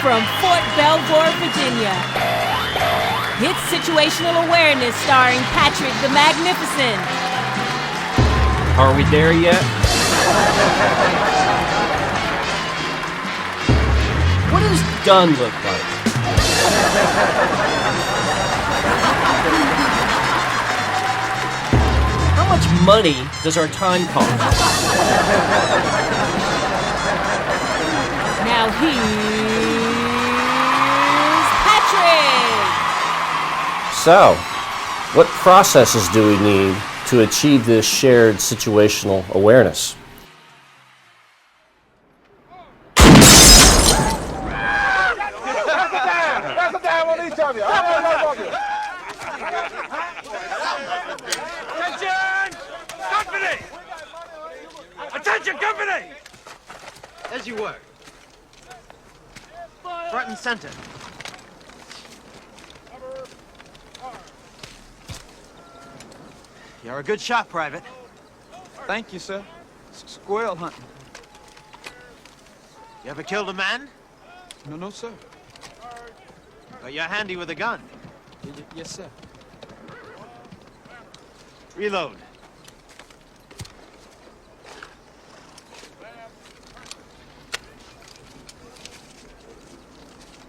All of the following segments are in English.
from Fort Belvoir, Virginia. It's Situational Awareness starring Carnac the Magnificent. Are we there yet? What does done look like? How much money does our time cost? Now here's Patrick! So, what processes do we need to achieve this shared situational awareness? Attention! Company! Attention, company! As you were. Front and center. You're a good shot, Private. Thank you, sir. Squirrel hunting. You ever killed a man? No, sir. But you're handy with a gun. Yes, sir. Reload.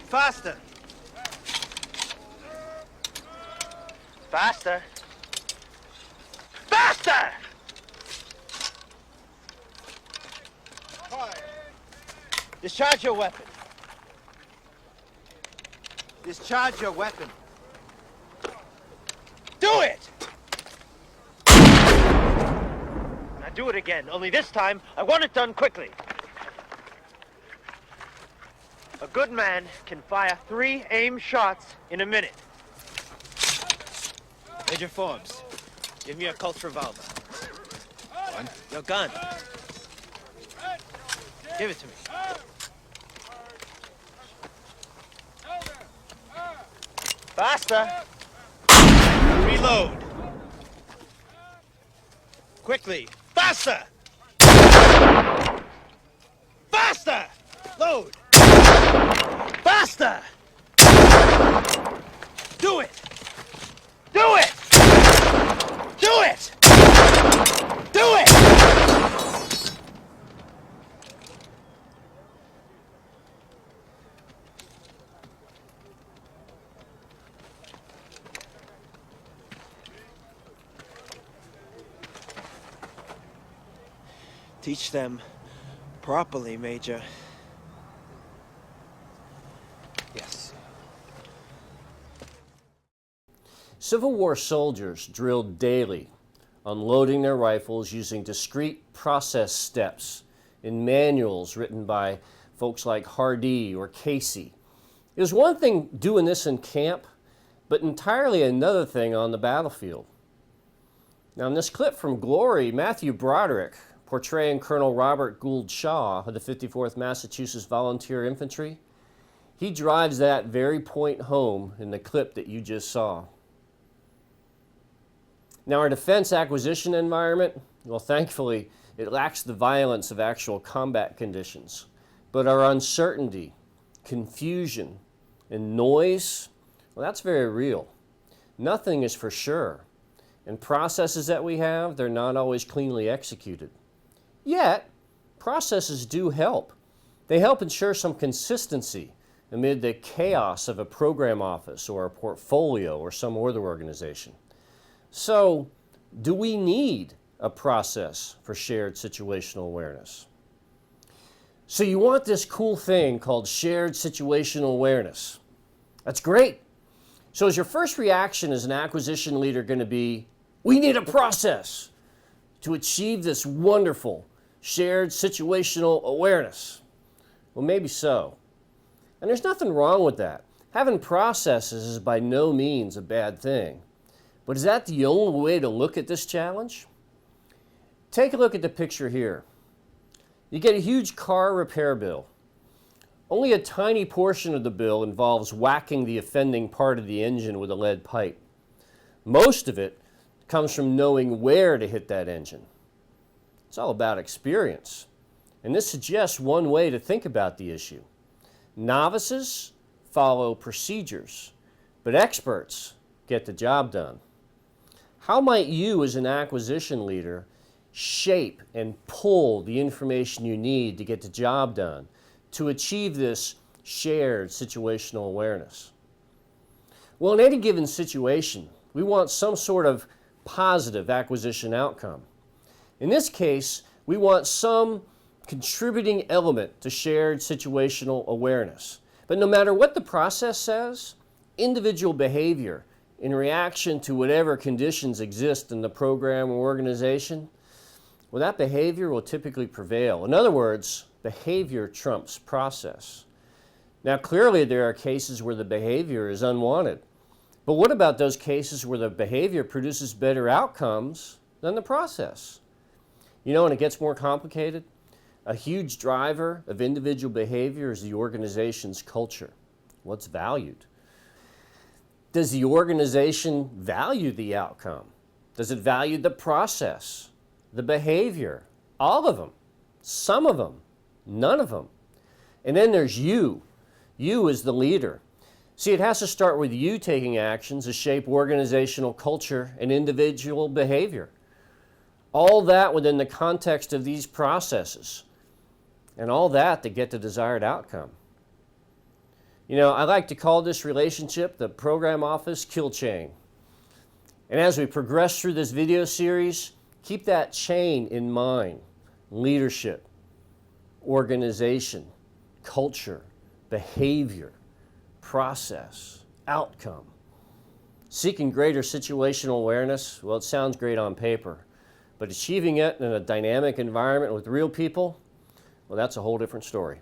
Faster. Faster. Faster! Discharge your weapon. Discharge your weapon. Do it! Now do it again, only this time, I want it done quickly. A good man can fire 3 aim shots in a minute. Major Forbes, give me a Colt revolver. One. Your gun. Give it to me. Faster. Reload. Quickly. Faster. Faster. Load. Faster. Do it. Do it. Do it. Do it. Teach them properly, Major. Yes. Civil War soldiers drilled daily, unloading their rifles using discrete process steps in manuals written by folks like Hardee or Casey. It was one thing doing this in camp, but entirely another thing on the battlefield. Now in this clip from Glory, Matthew Broderick, portraying Colonel Robert Gould Shaw of the 54th Massachusetts Volunteer Infantry, he drives that very point home in the clip that you just saw. Now our defense acquisition environment, well thankfully it lacks the violence of actual combat conditions, but our uncertainty, confusion, and noise, well that's very real. Nothing is for sure, and processes that we have, they're not always cleanly executed. Yet, processes do help. They help ensure some consistency amid the chaos of a program office or a portfolio or some other organization. So, do we need a process for shared situational awareness? So you want this cool thing called shared situational awareness. That's great. So is your first reaction as an acquisition leader going to be, we need a process to achieve this wonderful shared situational awareness? Well, maybe so. And there's nothing wrong with that. Having processes is by no means a bad thing. But is that the only way to look at this challenge? Take a look at the picture here. You get a huge car repair bill. Only a tiny portion of the bill involves whacking the offending part of the engine with a lead pipe. Most of it comes from knowing where to hit that engine. It's all about experience. And this suggests one way to think about the issue. Novices follow procedures, but experts get the job done. How might you as an acquisition leader shape and pull the information you need to get the job done to achieve this shared situational awareness? Well, in any given situation, we want some sort of positive acquisition outcome. In this case, we want some contributing element to shared situational awareness. But no matter what the process says, individual behavior in reaction to whatever conditions exist in the program or organization, well, that behavior will typically prevail. In other words, behavior trumps process. Now, clearly there are cases where the behavior is unwanted. But what about those cases where the behavior produces better outcomes than the process? You know, when it gets more complicated, a huge driver of individual behavior is the organization's culture. What's valued? Does the organization value the outcome? Does it value the process, the behavior? All of them, some of them, none of them. And then there's you. You as the leader. See, it has to start with you taking actions to shape organizational culture and individual behavior. All that within the context of these processes. And all that to get the desired outcome. You know, I like to call this relationship the program office kill chain. And as we progress through this video series, keep that chain in mind. Leadership, organization, culture, behavior, process, outcome. Seeking greater situational awareness, well, it sounds great on paper, but achieving it in a dynamic environment with real people, well, that's a whole different story.